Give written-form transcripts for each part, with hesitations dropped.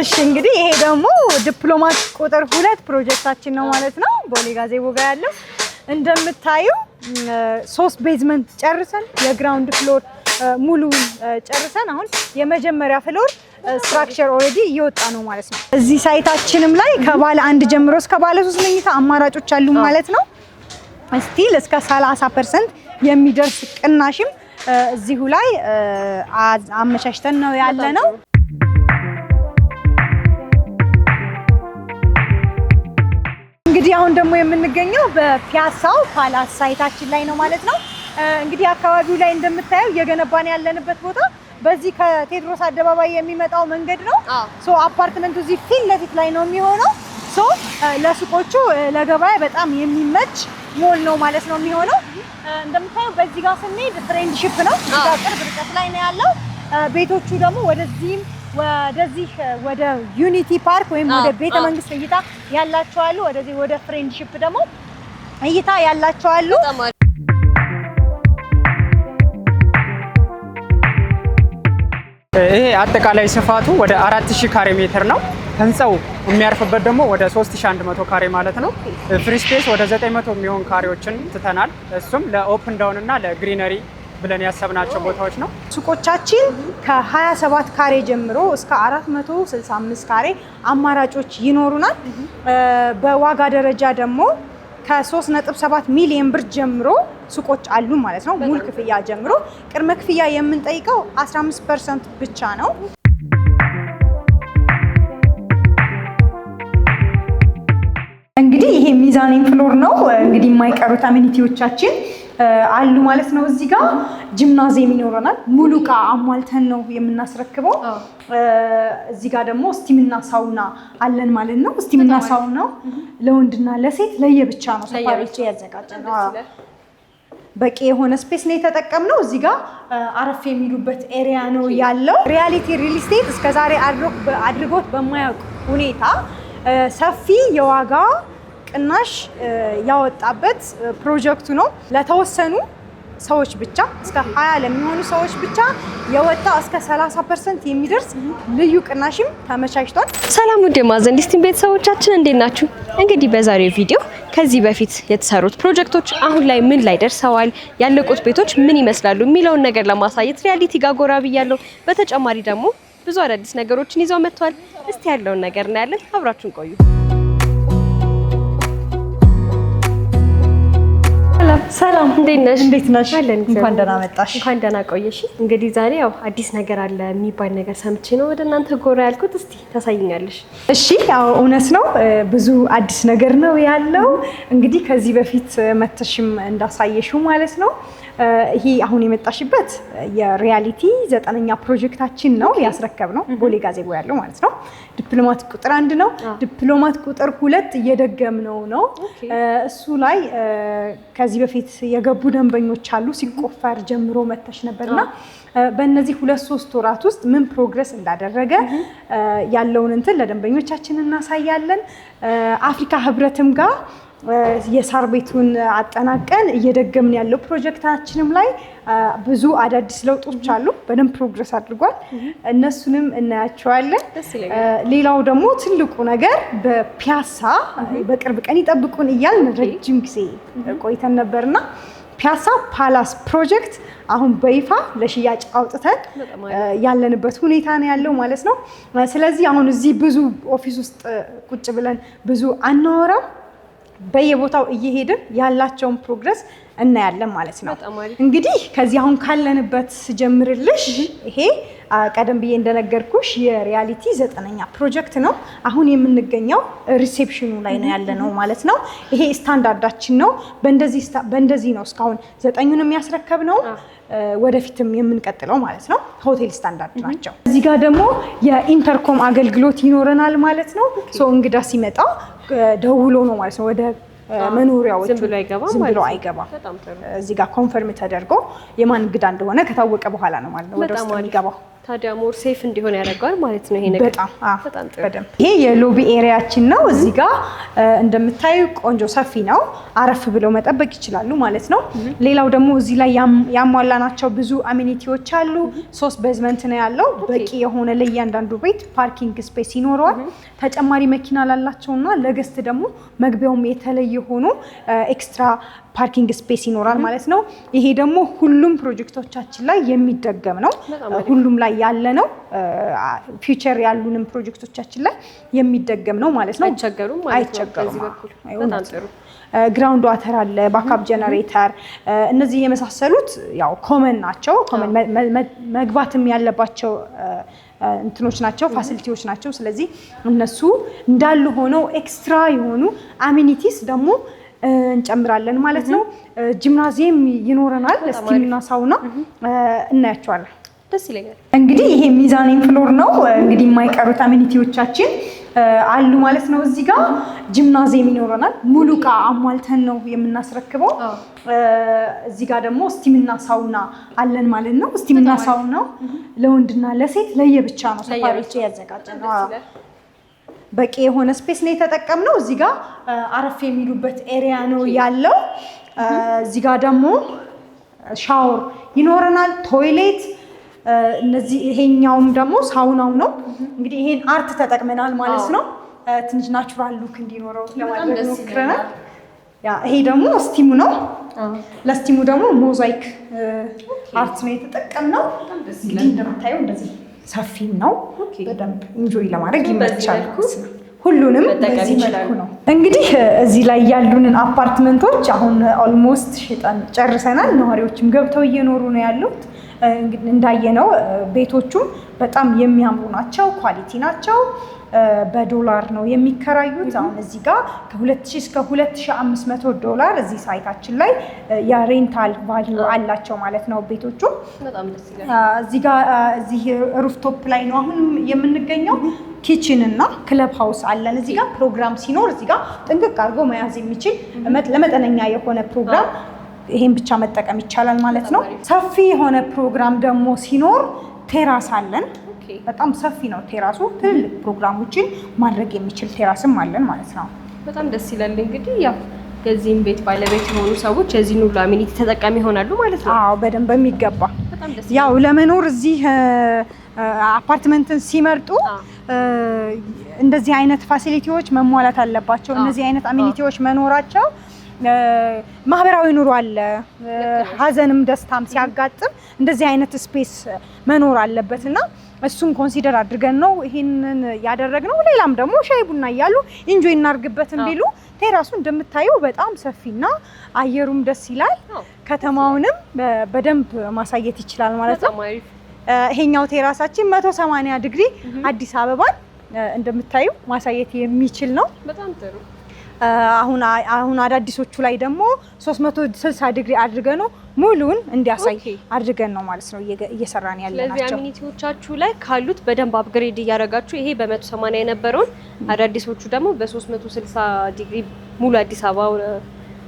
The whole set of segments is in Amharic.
እሺ እንግዲህ ይሄ ደግሞ ዲፕሎማት ቁጥር 2 ፕሮጀክታችን ነው ማለት ነው። ቦሌ ጋዜቦ ጋር ያለው እንደምታዩ 3 ቤዝመንት ጨርሰን የግራውንድ ፍሎር ሙሉ ጨርሰን አሁን የመጀመሪያ ፍሎር ስትራክቸር ኦሬዲ እየወጣ ነው ማለት ነው። እዚህ ሳይታችንም ላይ ከባለ 1 ጀምሮ እስከ ባለ 3 መኝታ አማራጮች አሉ ማለት ነው። ስቲል እስከ 30% የሚደርስ ቅናሽም እዚሁ ላይ አመቻችተን ነው ያለ ነው። እንግዲህ አሁን ደግሞ የምንገኘው በፒያሳው ፓላስ ሳይታችን ላይ ነው ማለት ነው። እንግዲህ አካባቢው ላይ እንደምታየው እየገነባን ያለንበት ቦታ በዚህ ከቴዎድሮስ አደባባይ የሚመጣው መንገድ ነው። ሶ አፓርትመንቱ እዚህ ፊት ለፊት ላይ ነው የሚሆነው። ሶ ለሱቆቹ ለገበያ በጣም የሚመች ሞል ነው ማለት ነው የሚሆነው። እንደምታየው በዚህ ጋር ስንሄድ ፍሬንድሺፕ ነው ቅርብ ርቀት ላይ ነው ያለው። ቤቶቹ ደግሞ ወደዚህ ወደ ዩኒቲ ፓርክ ወይም ወደ ቤተ መንግስት እይታ ያላቸው አሉ። ወደዚህ ወደ ፍሬንድሺፕ ደግሞ እይታ ያላቸው አሉ። ይሄ አጠቃላይ ስፋቱ ወደ 4000 ካሬ ሜትር ነው። ህንጻው የሚያርፍበት ደግሞ ወደ 3100 ካሬ ማለት ነው። ፍሪ ስፔስ ወደ 900 የሚሆን ካሬዎችን ትተናል። እሱም ለኦፕን ዳውን እና ለግሪነሪ ብለን ያሰብናቸው ቦታዎች ነው። ሱቆቻችን ከ27 ካሬ ጀምሮ እስከ 465 ካሬ አማራጮች ይኖሩናል። በዋጋ ደረጃ ደግሞ ከ3.7 ሚሊዮን ብር ጀምሮ ሱቆች አሉ ማለት ነው። ሙሉ ክፍያ ጀምሮ ቅድመ ክፍያ የምንጠይቀው 15% ብቻ ነው። እንግዲህ ይሄ ሚዛኒንግ ፍሎር ነው። እንግዲህ የማይቀሩት አሚኒቲዎቻችን አሉ ማለት ነው። እዚህ ጋር ጂምናዚየም ይኖረናል። ሙሉ ዕቃ አሟልተን ነው የምናስረክበው። እዚህ ጋር ደግሞ ስቲምና ሳውና አለን ማለት ነው። ስቲምና ሳውናው ለወንድና ለሴት ለየብቻ ነው ሰፋሪዎች ያዘጋጀነው። በቂ የሆነ ስፔስ ነው የተጠቀምነው። እዚህ ጋር አረፍ የሚሉበት ኤሪያ ነው ያለው። ሪያሊቲ ሪል ስቴት እስከዛሬ አድርጎት በማያውቅ ሁኔታ ሰፊ የዋጋ ቅናሽ ያወጣበት ፕሮጀክቱ ነው። ለተወሰኑ ሰዎች ብቻ እስከ 20 ለሚሆኑ ሰዎች ብቻ የወጣ እስከ 30% የሚደርስ ልዩ ቅናሽም ተመቻችቷል። ሰላም ውድ የማዕዘን ሊስቲንግ ቤተሰቦቻችን እንዴት ናችሁ? እንግዲህ በዛሬው ቪዲዮ ከዚህ በፊት የተሰሩት ፕሮጀክቶች አሁን ላይ ምን ላይ ደርሰዋል፣ ያለቁት ቤቶች ምን ይመስላሉ የሚለውን ነገር ለማሳየት ሪያሊቲ ጋር ጎራ ብያለሁ። በተጨማሪ ደግሞ ብዙ አዳዲስ ነገሮችን ይዘው መጥቷል። እስቲ ያለውን ነገር እናያለን። አብራችሁን ቆዩ። ሰላም እንዴት ነሽ? እንዴት ነሽ? እንኳን ደህና መጣሽ። እንኳን ደህና ቆየሽ። እንግዲህ ዛሬ ያው አዲስ ነገር አለ የሚባል ነገር ሰምቼ ነው ወደ እናንተ ጎራ ያልኩት። እስቲ ታሳይኛለሽ? እሺ፣ ያው እውነት ነው፣ ብዙ አዲስ ነገር ነው ያለው። እንግዲህ ከዚህ በፊት መተሽም እንዳሳየሽው ማለት ነው። ይሄ አሁን የመጣሽበት የሪያሊቲ 9ኛ ፕሮጀክታችን ነው ያስረከብነው ቦሌ ጋዜቦ ያለው ማለት ነው። ዲፕሎማት ቁጥር 1 ነው። ዲፕሎማት ቁጥር 2 እየደገምነው ነው። እሱ ላይ ከዚህ በፊት የገቡ ደንበኞች አሉ። ሲቆፈር ጀምሮ መተሽ ነበርና በእነዚህ 2-3 ወራት ውስጥ ምን ፕሮግረስ እንዳደረገ ያለውን እንትን ለደንበኞቻችን እናሳያለን። አፍሪካ ህብረትም ጋር የሳር ቤቱን አጠናቀን እየደገምን ያለው ፕሮጀክታችንም ላይ ብዙ አዳዲስ ለውጦች አሉ። በደንብ ፕሮግረስ አድርጓል። እነሱንም እናያቸዋለን። ሌላው ደግሞ ትልቁ ነገር በፒያሳ በቅርብ ቀን ይጠብቁን እያልን ረጅም ጊዜ ቆይተን ነበርና ፒያሳ ፓላስ ፕሮጀክት አሁን በይፋ ለሽያጭ አውጥተን ያለንበት ሁኔታ ነው ያለው ማለት ነው። ስለዚህ አሁን እዚህ ብዙ ኦፊስ ውስጥ ቁጭ ብለን ብዙ አናወራም። በየቦታው እየሄድን ያላቸውን ፕሮግረስ እናያለን ማለት ነው። እንግዲህ ከዚህ አሁን ካለንበት ጀምርልሽ ይሄ ቀደም ብዬ እንደነገርኩሽ የሪያሊቲ 9ኛ ፕሮጀክት ነው። አሁን የምንገኘው ሪሴፕሽኑ ላይ ነው ያለነው ማለት ነው። ይሄ ስታንዳርዳችን ነው። በእንደዚህ ነው እስካሁን 9ኙንም ያስረከብነው፣ ወደፊትም የምንቀጥለው ማለት ነው። ሆቴል ስታንዳርድ ናቸው። እዚህ ጋር ደግሞ የኢንተርኮም አገልግሎት ይኖረናል ማለት ነው። ሶ እንግዳ ሲመጣ ደውሎ ነው ማለት ነው ወደ መኖሪያዎች ዝም ብሎ አይገባም። እዚህ ጋር ኮንፈርም ተደርጎ የማን እንግዳ እንደሆነ ከታወቀ በኋላ ነው ማለት ነው ወደ ውስጥ የሚገባው። ታዲያ ሞር ሴፍ እንዲሆን ያደርጋል ማለት ነው ይሄ ነገር። በጣም ጥሩ። ይሄ የሎቢ ኤሪያችን ነው። እዚህ ጋር እንደምታዩ ቆንጆ ሰፊ ነው። አረፍ ብለው መጠበቅ ይችላሉ ማለት ነው። ሌላው ደግሞ እዚህ ላይ ያሟላናቸው ብዙ አሚኒቲዎች አሉ። 3 ቤዝመንት ነው ያለው። በቂ የሆነ ለእያንዳንዱ ቤት ፓርኪንግ ስፔስ ይኖረዋል። ተጨማሪ መኪና ላላቸውና ለገስት ደግሞ መግቢያውም የተለየ ሆኖ ኤክስትራ ፓርኪንግ ስፔስ ይኖራል ማለት ነው። ይሄ ደግሞ ሁሉም ፕሮጀክቶቻችን ላይ የሚደገም ነው። ሁሉም ላይ ያለ ነው። ፊውቸር ያሉንም ፕሮጀክቶቻችን ላይ የሚደገም ነው ማለት ነው። አይቸገሩም ማለት ነው። በዚህ በኩል በጣም ጥሩ። ግራውንድ ዋተር አለ፣ ባካፕ ጀነሬተር፣ እነዚህ የመሳሰሉት ያው ኮመን ናቸው። ኮመን መግባትም ያለባቸው እንትኖች ናቸው፣ ፋሲሊቲዎች ናቸው። ስለዚህ እነሱ እንዳሉ ሆነው ኤክስትራ የሆኑ አሚኒቲስ ደግሞ እንጨምራለን ማለት ነው። ጂምናዚየም ይኖረናል፣ ስቲምና ሳውና እናያቸዋለን። ደስ ይለኛል። እንግዲህ ይሄ ሚዛኒንግ ፍሎር ነው። እንግዲህ የማይቀሩት አሚኒቲዎቻችን አሉ ማለት ነው። እዚህ ጋር ጂምናዚየም ይኖረናል። ሙሉ ዕቃ አሟልተን ነው የምናስረክበው። እዚህ ጋር ደግሞ ስቲምና ሳውና አለን ማለት ነው። ስቲምና ሳውናው ለወንድና ለሴት ለየብቻ ነው ሰፋሪዎች ያዘጋጀነው። በቂ የሆነ ስፔስ ነው የተጠቀምነው። እዚህ ጋር አረፍ የሚሉበት ኤሪያ ነው ያለው። እዚህ ጋር ደግሞ ሻወር ይኖረናል፣ ቶይሌት። እነዚህ ይሄኛውም ደግሞ ሳውናው ነው። እንግዲህ ይሄን አርት ተጠቅመናል ማለት ነው። ትንሽ ናቹራል ሉክ እንዲኖረው ለማድረግ ሞክረናል። ይሄ ደግሞ ስቲሙ ነው። ለስቲሙ ደግሞ ሞዛይክ አርት ነው የተጠቀምነው። እንግዲህ እንደምታየው እንደዚህ ሰፊም ነው። በደንብ ኢንጆይ ለማድረግ ይመቻል። ሁሉንም በዚህ መልኩ ነው። እንግዲህ እዚህ ላይ ያሉንን አፓርትመንቶች አሁን ኦልሞስት ሽጠን ጨርሰናል። ነዋሪዎችም ገብተው እየኖሩ ነው ያሉት። እንግዲህ እንዳየነው ቤቶቹም በጣም የሚያምሩ ናቸው፣ ኳሊቲ ናቸው። በዶላር ነው የሚከራዩት። አሁን እዚህ ጋር ከ2000 እስከ 2500 ዶላር እዚህ ሳይታችን ላይ የሬንታል ቫልዩ አላቸው ማለት ነው ቤቶቹ። በጣም ደስ ይላል። እዚህ ጋር እዚህ ሩፍቶፕ ላይ ነው አሁን የምንገኘው። ኪችን እና ክለብ ሃውስ አለን። እዚህ ጋር ፕሮግራም ሲኖር እዚህ ጋር ጥንቅቅ አድርጎ መያዝ የሚችል ለመጠነኛ የሆነ ፕሮግራም ይሄን ብቻ መጠቀም ይቻላል ማለት ነው። ሰፊ የሆነ ፕሮግራም ደግሞ ሲኖር ቴራስ አለን። በጣም ሰፊ ነው ቴራሱ። ትልልቅ ፕሮግራሞችን ማድረግ የሚችል ቴራስም አለን ማለት ነው። በጣም ደስ ይላል። እንግዲህ ያው የዚህም ቤት ባለቤት የሆኑ ሰዎች የዚህን ሁሉ አሚኒቲ ተጠቃሚ ይሆናሉ ማለት ነው። አዎ በደንብ በሚገባ። ያው ለመኖር እዚህ አፓርትመንትን ሲመርጡ እንደዚህ አይነት ፋሲሊቲዎች መሟላት አለባቸው። እነዚህ አይነት አሚኒቲዎች መኖራቸው ማህበራዊ ኑሮ አለ፣ ሀዘንም ደስታም ሲያጋጥም እንደዚህ አይነት ስፔስ መኖር አለበትና እሱን ኮንሲደር አድርገን ነው ይሄንን ያደረግነው። ሌላም ደግሞ ሻይ ቡና እያሉ ኢንጆይ እናርግበትን ቢሉ ቴራሱ እንደምታየው በጣም ሰፊና አየሩም ደስ ይላል። ከተማውንም በደንብ ማሳየት ይችላል ማለት ነው። ይሄኛው ቴራሳችን 180 ዲግሪ አዲስ አበባን እንደምታዩ ማሳየት የሚችል ነው። በጣም ጥሩ። አሁን አዳዲሶቹ ላይ ደግሞ 360 ዲግሪ አድርገን ነው ሙሉን እንዲያሳይ አድርገን ነው ማለት ነው እየሰራን ያለናቸው። ስለዚህ አሚኒቲዎቻችሁ ላይ ካሉት በደንብ አፕግሬድ እያደረጋችሁ ይሄ በ180 የነበረውን አዳዲሶቹ ደግሞ በ360 ዲግሪ ሙሉ አዲስ አበባ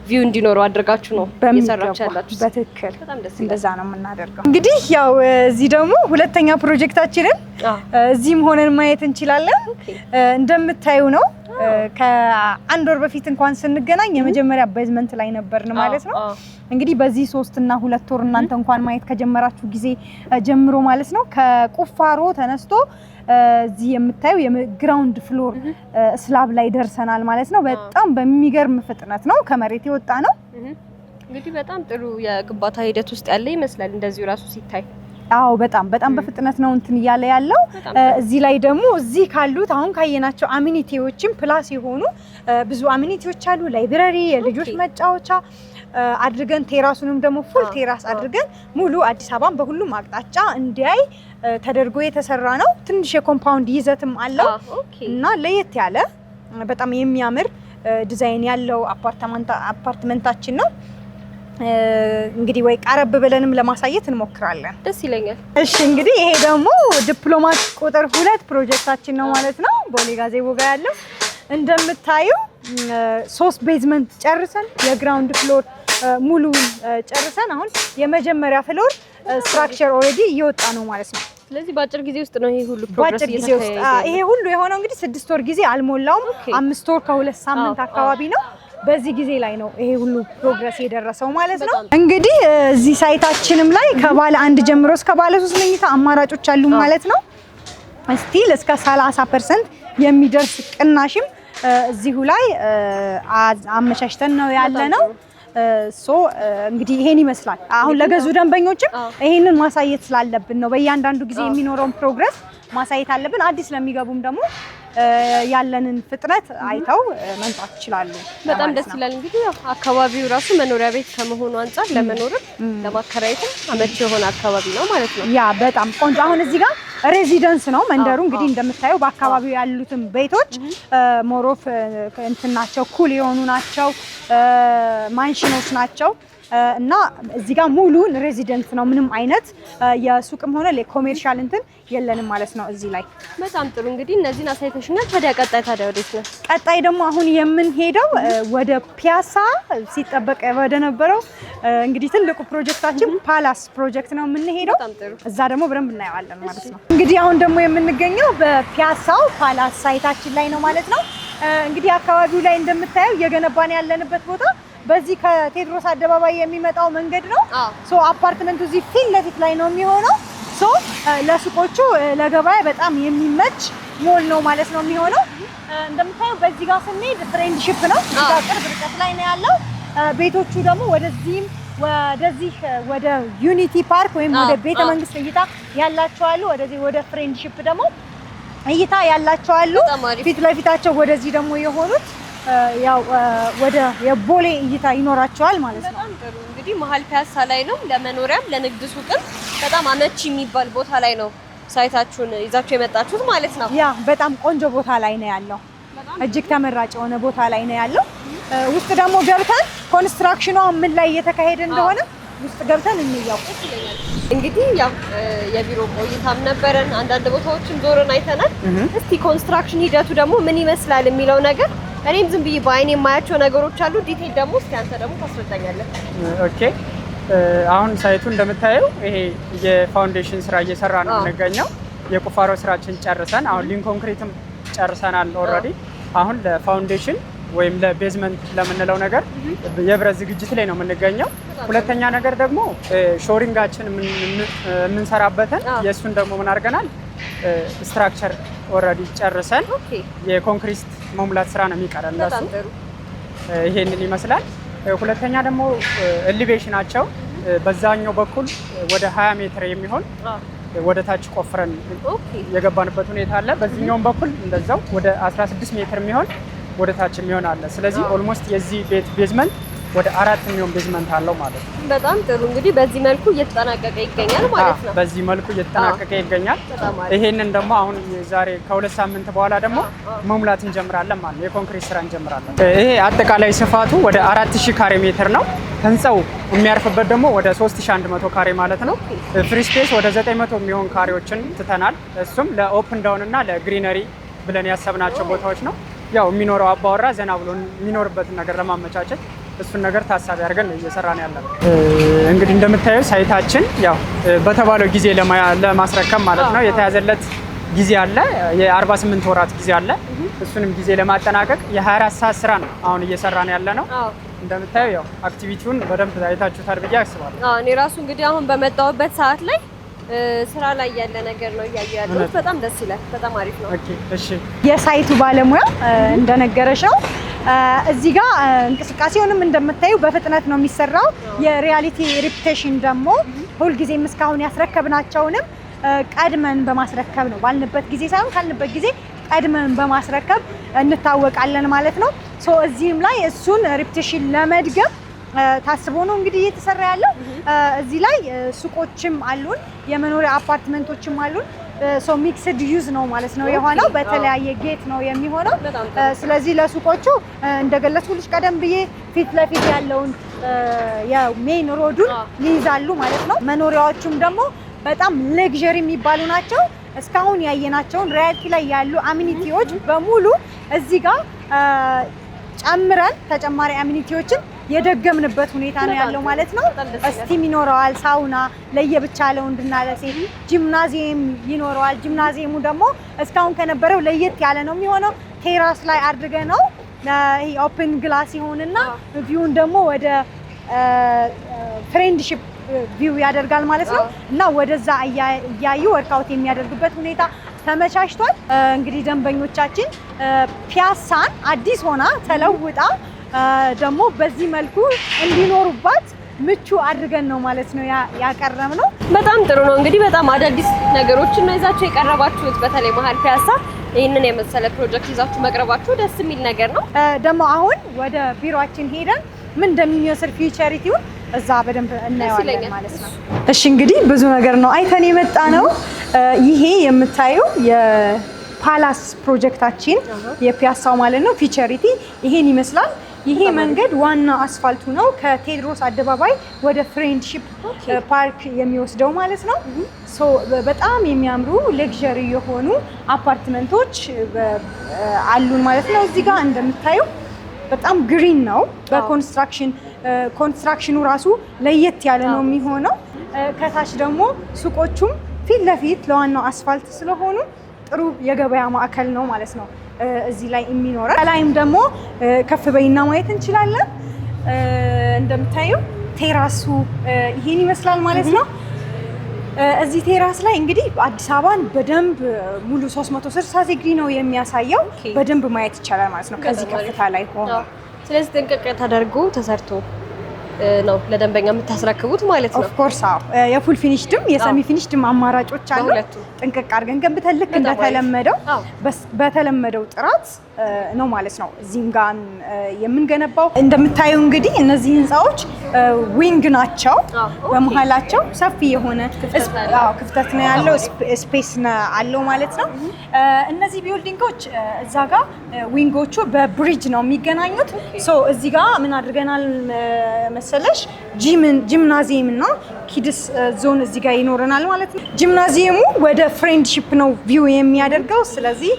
ቪው እንዲኖረው አድርጋችሁ ነው እየሰራችሁ ያላችሁ። በትክክል እንደዛ ነው የምናደርገው። እንግዲህ ያው እዚህ ደግሞ ሁለተኛ ፕሮጀክታችንን እዚህም ሆነን ማየት እንችላለን። እንደምታዩ ነው። ከአንድ ወር በፊት እንኳን ስንገናኝ የመጀመሪያ ቤዝመንት ላይ ነበርን ማለት ነው። እንግዲህ በዚህ 3 እና 2 ወር እናንተ እንኳን ማየት ከጀመራችሁ ጊዜ ጀምሮ ማለት ነው ከቁፋሮ ተነስቶ እዚህ የምታዩ የግራውንድ ፍሎር ስላብ ላይ ደርሰናል ማለት ነው። በጣም በሚገርም ፍጥነት ነው ከመሬት የወጣ ነው። እንግዲህ በጣም ጥሩ የግንባታ ሂደት ውስጥ ያለ ይመስላል እንደዚሁ ራሱ ሲታይ። አዎ በጣም በፍጥነት ነው እንትን እያለ ያለው። እዚህ ላይ ደግሞ እዚህ ካሉት አሁን ካየናቸው አሚኒቲዎችም ፕላስ የሆኑ ብዙ አሚኒቲዎች አሉ። ላይብረሪ፣ የልጆች መጫወቻ አድርገን ቴራሱንም ደግሞ ፉል ቴራስ አድርገን ሙሉ አዲስ አበባን በሁሉም አቅጣጫ እንዲያይ ተደርጎ የተሰራ ነው። ትንሽ የኮምፓውንድ ይዘትም አለው እና ለየት ያለ በጣም የሚያምር ዲዛይን ያለው አፓርትመንታችን ነው። እንግዲህ ወይ ቀረብ ብለንም ለማሳየት እንሞክራለን። ደስ ይለኛል። እሺ እንግዲህ ይሄ ደግሞ ዲፕሎማት ቁጥር 2 ፕሮጀክታችን ነው ማለት ነው። ቦሌ ጋዜቦ ጋር ያለው እንደምታዩ 3 ቤዝመንት ጨርሰን የግራውንድ ፍሎር ሙሉ ጨርሰን አሁን የመጀመሪያ ፍሎር ስትራክቸር ኦልሬዲ እየወጣ ነው ማለት ነው። ስለዚህ በአጭር ጊዜ ውስጥ ነው ይሄ ሁሉ ፕሮግረስ እየተካሄደ። ይሄ ሁሉ የሆነው እንግዲህ 6 ወር ጊዜ አልሞላውም። 5 ወር ከ2 ሳምንት አካባቢ ነው። በዚህ ጊዜ ላይ ነው ይሄ ሁሉ ፕሮግረስ የደረሰው ማለት ነው። እንግዲህ እዚህ ሳይታችንም ላይ ከባለ 1 ጀምሮ እስከ ባለ 3 መኝታ አማራጮች አሉ ማለት ነው። ስቲል እስከ 30% የሚደርስ ቅናሽም እዚሁ ላይ አመቻችተን ነው ያለ ነው። እንግዲህ ይሄን ይመስላል። አሁን ለገዙ ደንበኞችም ይሄንን ማሳየት ስላለብን ነው። በእያንዳንዱ ጊዜ የሚኖረውን ፕሮግረስ ማሳየት አለብን። አዲስ ለሚገቡም ደግሞ ያለንን ፍጥነት አይተው መምጣት ይችላሉ። በጣም ደስ ይላል። እንግዲህ አካባቢው ራሱ መኖሪያ ቤት ከመሆኑ አንፃር ለመኖርም ለማከራየትም አመቺ የሆነ አካባቢ ነው ማለት ነው። ያ በጣም ቆንጆ። አሁን እዚህ ጋር ሬዚደንስ ነው መንደሩ። እንግዲህ እንደምታየው በአካባቢው ያሉትን ቤቶች ሞሮፍ እንትን ናቸው፣ ኩል የሆኑ ናቸው፣ ማንሽኖች ናቸው እና እዚህ ጋር ሙሉን ሬዚደንስ ነው። ምንም አይነት የሱቅም ሆነ ለኮሜርሻል እንትን የለንም ማለት ነው እዚህ ላይ። በጣም ጥሩ። እንግዲህ እነዚህን አሳይተሽኛል። ታዲያ ወዴት ነው? ቀጣይ ደግሞ አሁን የምንሄደው ወደ ፒያሳ ሲጠበቅ ወደ ነበረው እንግዲህ ትልቁ ፕሮጀክታችን ፓላስ ፕሮጀክት ነው የምንሄደው። እዛ ደግሞ በደንብ እናየዋለን ማለት ነው። እንግዲህ አሁን ደግሞ የምንገኘው በፒያሳው ፓላስ ሳይታችን ላይ ነው ማለት ነው። እንግዲህ አካባቢው ላይ እንደምታየው እየገነባን ያለንበት ቦታ በዚህ ከቴዎድሮስ አደባባይ የሚመጣው መንገድ ነው። አፓርትመንቱ እዚህ ፊት ለፊት ላይ ነው የሚሆነው። ለሱቆቹ ለገበያ በጣም የሚመች ሞል ነው ማለት ነው የሚሆነው። እንደምታየው በዚህ ጋር ስንሄድ ፍሬንድሺፕ ነው፣ ቅርብ ርቀት ላይ ነው ያለው። ቤቶቹ ደግሞ ወደዚህ ወደ ዩኒቲ ፓርክ ወይም ወደ ቤተ መንግስት እይታ ያላቸው አሉ። ወደዚህ ወደ ፍሬንድሺፕ ደግሞ እይታ ያላቸው አሉ። ፊት ለፊታቸው ወደዚህ ደግሞ የሆኑት ያው ወደ የቦሌ እይታ ይኖራቸዋል ማለት ነው። በጣም ጥሩ። እንግዲህ መሀል ፒያሳ ላይ ነው። ለመኖሪያም ለንግድ ሱቅም በጣም አመቺ የሚባል ቦታ ላይ ነው ሳይታችሁን ይዛችሁ የመጣችሁት ማለት ነው። ያ በጣም ቆንጆ ቦታ ላይ ነው ያለው። እጅግ ተመራጭ የሆነ ቦታ ላይ ነው ያለው። ውስጥ ደግሞ ገብተን ኮንስትራክሽኑ ምን ላይ እየተካሄደ እንደሆነ ውስጥ ገብተን እንያው። እንግዲህ ያው የቢሮ ቆይታም ነበረን፣ አንዳንድ ቦታዎችን ዞረን አይተናል። እስቲ ኮንስትራክሽን ሂደቱ ደግሞ ምን ይመስላል የሚለው ነገር እኔም ዝም ብዬ በአይኔ የማያቸው ነገሮች አሉ። ዲቴል ደግሞ እስኪ አንተ ደግሞ ታስረዳኛለህ። ኦኬ። አሁን ሳይቱ እንደምታየው ይሄ የፋውንዴሽን ስራ እየሰራ ነው የምንገኘው። የቁፋሮ ስራችን ጨርሰን አሁን ሊንክ ኮንክሪትም ጨርሰናል ኦልሬዲ። አሁን ለፋውንዴሽን ወይም ለቤዝመንት ለምንለው ነገር የብረት ዝግጅት ላይ ነው የምንገኘው። ሁለተኛ ነገር ደግሞ ሾሪንጋችን የምንሰራበትን የእሱን ደግሞ ምን አድርገናል ስትራክቸር ኦልሬዲ ጨርሰን የኮንክሪት መሙላት ስራ ነው የሚቀረን ለሱ። ይሄንን ይመስላል። ሁለተኛ ደግሞ ኤሊቬሽናቸው በዛኛው በኩል ወደ 20 ሜትር የሚሆን ወደ ታች ቆፍረን የገባንበት ሁኔታ አለ። በዚህኛውም በኩል እንደዛው ወደ 16 ሜትር የሚሆን ወደ ታች የሚሆን አለ። ስለዚህ ኦልሞስት የዚህ ቤት ቤዝመንት ወደ 4 የሚሆን ቤዝመንት አለው ማለት ነው። በጣም ጥሩ። እንግዲህ በዚህ መልኩ እየተጠናቀቀ ይገኛል ማለት ነው። በዚህ መልኩ እየተጠናቀቀ ይገኛል። ይሄንን ደግሞ አሁን ዛሬ ከ2 ሳምንት በኋላ ደግሞ መሙላት እንጀምራለን ማለት ነው። የኮንክሪት ስራ እንጀምራለን። ይሄ አጠቃላይ ስፋቱ ወደ 4000 ካሬ ሜትር ነው። ህንጻው የሚያርፍበት ደግሞ ወደ 3100 ካሬ ማለት ነው። ፍሪ ስፔስ ወደ 900 የሚሆን ካሬዎችን ትተናል። እሱም ለኦፕን ዳውን እና ለግሪነሪ ብለን ያሰብናቸው ቦታዎች ነው። ያው የሚኖረው አባወራ ዘና ብሎ የሚኖርበትን ነገር ለማመቻቸት እሱን ነገር ታሳቢ አድርገን እየሰራን ያለነው። እንግዲህ እንደምታየው ሳይታችን ያው በተባለው ጊዜ ለማስረከብ ማለት ነው የተያዘለት ጊዜ አለ። የ48 ወራት ጊዜ አለ። እሱንም ጊዜ ለማጠናቀቅ የ24 ሰዓት ስራ ነው አሁን እየሰራን ያለነው። እንደምታየው ያው አክቲቪቲውን በደንብ አይታችሁታል ብዬ አስባለሁ። እኔ ራሱ እንግዲህ አሁን በመጣሁበት ሰዓት ላይ ስራ ላይ ያለ ነገር ነው እያየሁ ያለሁት። በጣም ደስ ይላል። በጣም አሪፍ ነው። ኦኬ እሺ። የሳይቱ ባለሙያ እንደነገረሽ ነው እዚህ ጋር እንቅስቃሴውንም እንደምታዩ በፍጥነት ነው የሚሰራው። የሪያሊቲ ሪፑቴሽን ደግሞ ሁልጊዜም እስካሁን ያስረከብናቸውንም ቀድመን በማስረከብ ነው። ባልንበት ጊዜ ሳይሆን ካልንበት ጊዜ ቀድመን በማስረከብ እንታወቃለን ማለት ነው። እዚህም ላይ እሱን ሪፑቴሽን ለመድገም ታስቦ ነው እንግዲህ እየተሰራ ያለው። እዚህ ላይ ሱቆችም አሉን፣ የመኖሪያ አፓርትመንቶችም አሉን። ሚክስድ ዩዝ ነው ማለት ነው የሆነው። በተለያየ ጌት ነው የሚሆነው። ስለዚህ ለሱቆቹ እንደገለጽኩልሽ ቀደም ብዬ ፊት ለፊት ያለውን የሜን ሮዱን ይይዛሉ ማለት ነው። መኖሪያዎቹም ደግሞ በጣም ሌግዠሪ የሚባሉ ናቸው። እስካሁን ያየናቸውን ሪያሊቲ ላይ ያሉ አሚኒቲዎች በሙሉ እዚህ ጋር ጨምረን ተጨማሪ አሚኒቲዎችን የደገምንበት ሁኔታ ነው ያለው ማለት ነው። ስቲም ይኖረዋል፣ ሳውና ለየብቻ ለወንድና ለሴት፣ ጂምናዚየም ይኖረዋል። ጂምናዚየሙ ደግሞ እስካሁን ከነበረው ለየት ያለ ነው የሚሆነው። ቴራስ ላይ አድርገ ነው ይሄ ኦፕን ግላስ ይሆንና ቪውን ደግሞ ወደ ፍሬንድሺፕ ቪው ያደርጋል ማለት ነው እና ወደዛ እያዩ ወርክአውት የሚያደርጉበት ሁኔታ ተመቻችቷል። እንግዲህ ደንበኞቻችን ፒያሳን አዲስ ሆና ተለውጣ ደግሞ በዚህ መልኩ እንዲኖሩባት ምቹ አድርገን ነው ማለት ነው ያቀረብነው። በጣም ጥሩ ነው። እንግዲህ በጣም አዳዲስ ነገሮችን ነው ይዛችሁ የቀረባችሁት። በተለይ መሀል ፒያሳ ይህንን የመሰለ ፕሮጀክት ይዛችሁ መቅረባችሁ ደስ የሚል ነገር ነው። ደግሞ አሁን ወደ ቢሮአችን ሄደን ምን እንደሚመስል ፊውቸሪቲውን እዛ በደንብ እናየዋለን ማለት ነው። እሺ እንግዲህ ብዙ ነገር ነው አይተን የመጣ ነው። ይሄ የምታየው የፓላስ ፕሮጀክታችን የፒያሳው ማለት ነው ፊውቸሪቲ ይሄን ይመስላል። ይሄ መንገድ ዋና አስፋልቱ ነው ከቴዎድሮስ አደባባይ ወደ ፍሬንድሺፕ ፓርክ የሚወስደው ማለት ነው። ሶ በጣም የሚያምሩ ሌክዠሪ የሆኑ አፓርትመንቶች አሉን ማለት ነው። እዚህ ጋር እንደምታዩ በጣም ግሪን ነው። ኮንስትራክሽኑ ራሱ ለየት ያለ ነው የሚሆነው። ከታች ደግሞ ሱቆቹም ፊት ለፊት ለዋናው አስፋልት ስለሆኑ ጥሩ የገበያ ማዕከል ነው ማለት ነው እዚህ ላይ የሚኖረው። ከላይም ደግሞ ከፍ በይና ማየት እንችላለን። እንደምታዩ ቴራሱ ይሄን ይመስላል ማለት ነው። እዚህ ቴራስ ላይ እንግዲህ አዲስ አበባን በደንብ ሙሉ 360 ዲግሪ ነው የሚያሳየው። በደንብ ማየት ይቻላል ማለት ነው ከዚህ ከፍታ ላይ ሆኖ። ስለዚህ ጥንቅቅ ተደርጎ ተሰርቶ ነው ለደንበኛ የምታስረክቡት ማለት ነው። ኦፍ ኮርስ አዎ። የፉል ፊኒሽድም የሰሚ ፊኒሽድም አማራጮች አሉ። ጥንቅቅ አድርገን ገንብተን ልክ እንደተለመደው በተለመደው ጥራት ነው ማለት ነው እዚህም ጋር የምንገነባው። እንደምታዩ እንግዲህ እነዚህ ህንፃዎች ዊንግ ናቸው። በመሀላቸው ሰፊ የሆነ ክፍተት ነው ያለው፣ ስፔስ አለው ማለት ነው። እነዚህ ቢልዲንጎች እዛ ጋር ዊንጎቹ በብሪጅ ነው የሚገናኙት። ሶ እዚህ ጋር ምን አድርገናል መሰለሽ ጂምናዚየም እና ኪድስ ዞን እዚህ ጋር ይኖረናል ማለት ነው። ጂምናዚየሙ ወደ ፍሬንድሺፕ ነው ቪው የሚያደርገው። ስለዚህ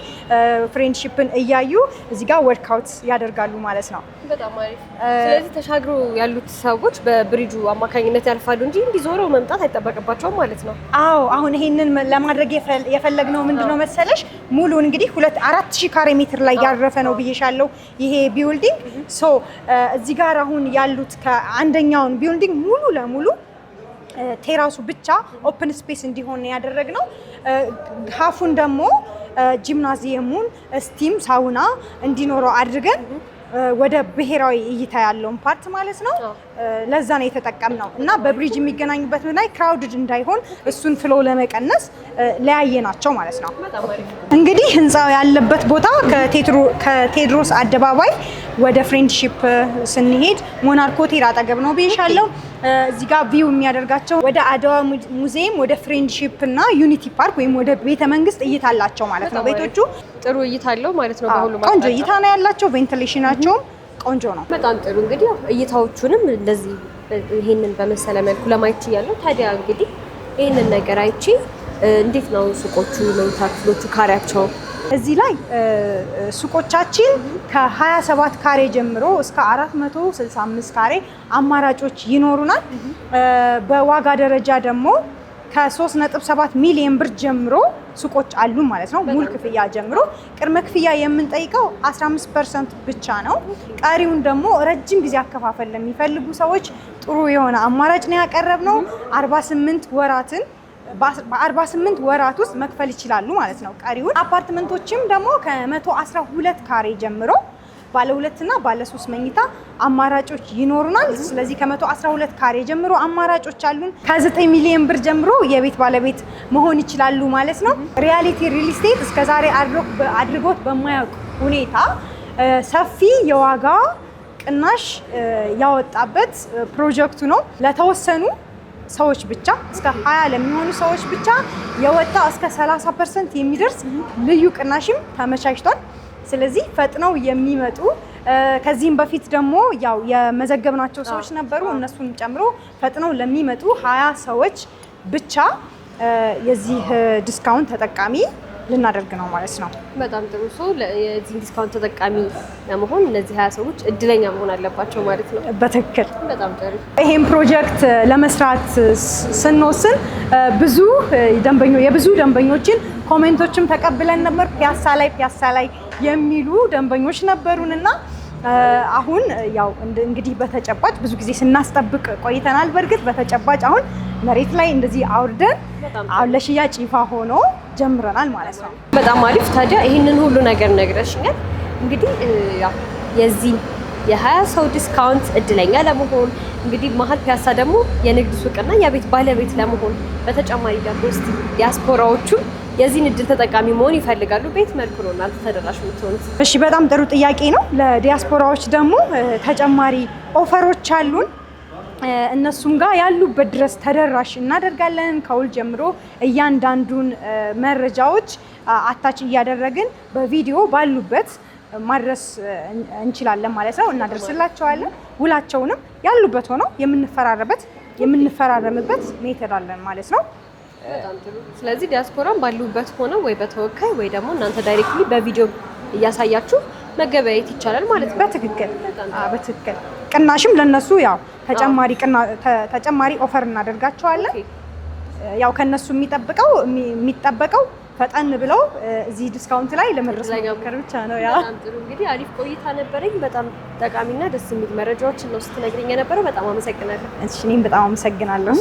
ፍሬንድሺፕን እያዩ እዚህ ጋር ወርክአውት ያደርጋሉ ማለት ነው። በጣም አሪፍ። ስለዚህ ተሻግሮ ያሉት ሰዎች በብሪጁ አማካኝነት ያልፋሉ እንጂ እንዲዞረው መምጣት አይጠበቅባቸውም ማለት ነው። አዎ አሁን ይሄንን ለማድረግ የፈለግነው ምንድነው መሰለሽ ሙሉን እንግዲህ 4000 ካሬ ሜትር ላይ ያረፈ ነው ብዬሻለሁ ይሄ ቢልዲንግ። ሶ እዚህ ጋር አሁን ያሉት ከአንደኛውን ቢልዲንግ ሙሉ ለሙሉ ቴራሱ ብቻ ኦፕን ስፔስ እንዲሆን ያደረግነው። ሀፉን ደግሞ ጂምናዚየሙን ስቲም ሳውና እንዲኖረው አድርገን ወደ ብሔራዊ እይታ ያለውን ፓርት ማለት ነው ለዛ ነው የተጠቀምነው እና በብሪጅ የሚገናኙበት ላይ ክራውድድ እንዳይሆን እሱን ፍሎ ለመቀነስ ለያየናቸው ማለት ነው። እንግዲህ ህንፃው ያለበት ቦታ ከቴዎድሮስ አደባባይ ወደ ፍሬንድሺፕ ስንሄድ ሞናርክ ሆቴል አጠገብ ነው ብዬሻለሁ። እዚህ ጋር ቪው የሚያደርጋቸው ወደ አድዋ ሙዚየም፣ ወደ ፍሬንድሺፕ እና ዩኒቲ ፓርክ ወይም ወደ ቤተ መንግስት እይታ አላቸው ማለት ነው። ቤቶቹ ጥሩ እይታ አለው ማለት ነው። በሁሉም ቆንጆ እይታ ነው ያላቸው። ቬንቲሌሽናቸውም ቆንጆ ነው። በጣም ጥሩ። እንግዲህ እይታዎቹንም እንደዚህ ይሄንን በመሰለ መልኩ ለማየት ያለው ታዲያ እንግዲህ ይሄንን ነገር አይቼ እንዴት ነው ሱቆቹ፣ መኝታ ክፍሎቹ ካሬያቸው? እዚህ ላይ ሱቆቻችን ከ27 ካሬ ጀምሮ እስከ 465 ካሬ አማራጮች ይኖሩናል። በዋጋ ደረጃ ደግሞ ከ3.7 ሚሊዮን ብር ጀምሮ ሱቆች አሉ ማለት ነው። ሙሉ ክፍያ ጀምሮ ቅድመ ክፍያ የምንጠይቀው 15% ብቻ ነው። ቀሪውን ደግሞ ረጅም ጊዜ አከፋፈል ለሚፈልጉ ሰዎች ጥሩ የሆነ አማራጭ ነው ያቀረብነው። 48 ወራትን በ48 ወራት ውስጥ መክፈል ይችላሉ ማለት ነው። ቀሪውን አፓርትመንቶችም ደግሞ ከ112 ካሬ ጀምሮ ባለ 2 እና ባለ 3 መኝታ አማራጮች ይኖሩናል። ስለዚህ ከ112 ካሬ ጀምሮ አማራጮች አሉን። ከ9 ሚሊዮን ብር ጀምሮ የቤት ባለቤት መሆን ይችላሉ ማለት ነው። ሪያሊቲ ሪል ስቴት እስከዛሬ አድርጎት በማያውቅ ሁኔታ ሰፊ የዋጋ ቅናሽ ያወጣበት ፕሮጀክቱ ነው። ለተወሰኑ ሰዎች ብቻ እስከ 20 ለሚሆኑ ሰዎች ብቻ የወጣ እስከ 30% የሚደርስ ልዩ ቅናሽም ተመቻችቷል። ስለዚህ ፈጥነው የሚመጡ ከዚህም በፊት ደግሞ ያው የመዘገብናቸው ሰዎች ነበሩ። እነሱን ጨምሮ ፈጥነው ለሚመጡ 20 ሰዎች ብቻ የዚህ ዲስካውንት ተጠቃሚ ልናደርግ ነው ማለት ነው። በጣም ጥሩ። የዚህ ዲስካውንት ተጠቃሚ ለመሆን እነዚህ 20 ሰዎች እድለኛ መሆን አለባቸው ማለት ነው። በትክክል። በጣም ጥሩ። ይሄን ፕሮጀክት ለመስራት ስንወስን የብዙ ደንበኞችን ኮሜንቶችም ተቀብለን ነበር። ፒያሳ ላይ የሚሉ ደንበኞች ነበሩንና አሁን ያው እንግዲህ በተጨባጭ ብዙ ጊዜ ስናስጠብቅ ቆይተናል። በእርግጥ በተጨባጭ አሁን መሬት ላይ እንደዚህ አውርደን አሁን ለሽያጭ ይፋ ሆኖ ጀምረናል ማለት ነው። በጣም አሪፍ። ታዲያ ይህንን ሁሉ ነገር ነግረሽኛል። እንግዲህ ያው የዚህ የ20 ሰው ዲስካውንት እድለኛ ለመሆን እንግዲህ መሀል ፒያሳ ደግሞ የንግድ ሱቅና የቤት ባለቤት ለመሆን በተጨማሪ ደግሞ እስቲ ዲያስፖራዎቹ የዚህን እድል ተጠቃሚ መሆን ይፈልጋሉ። ቤት መልኩ ነው እናንተ ተደራሽ የምትሆኑት? እሺ፣ በጣም ጥሩ ጥያቄ ነው። ለዲያስፖራዎች ደግሞ ተጨማሪ ኦፈሮች አሉን። እነሱም ጋር ያሉበት ድረስ ተደራሽ እናደርጋለን። ከውል ጀምሮ እያንዳንዱን መረጃዎች አታች እያደረግን በቪዲዮ ባሉበት ማድረስ እንችላለን ማለት ነው። እናደርስላቸዋለን። ውላቸውንም ያሉበት ሆነው የምንፈራረምበት ሜተድ አለን ማለት ነው። በጣም ጥሩ። ስለዚህ ዲያስፖራም ባሉበት ሆነው ወይ በተወካይ ወይ ደግሞ እናንተ ዳይሬክትሊ በቪዲዮ እያሳያችሁ መገበያየት ይቻላል ማለት ነው። በትክክል ቅናሽም ለነሱ ያው ተጨማሪ ኦፈር እናደርጋቸዋለን። ያው ከነሱ የሚጠበቀው ፈጠን ብለው እዚህ ዲስካውንት ላይ ለመድረስ መሞከር ብቻ ነው። በጣም ጥሩ። እንግዲህ አሪፍ ቆይታ ነበረኝ። በጣም ጠቃሚና ደስ የሚል መረጃዎችን ነው ስትነግረኝ የነበረው። በጣም አመሰግናለሁ። እሺ፣ እኔም በጣም አመሰግናለሁ።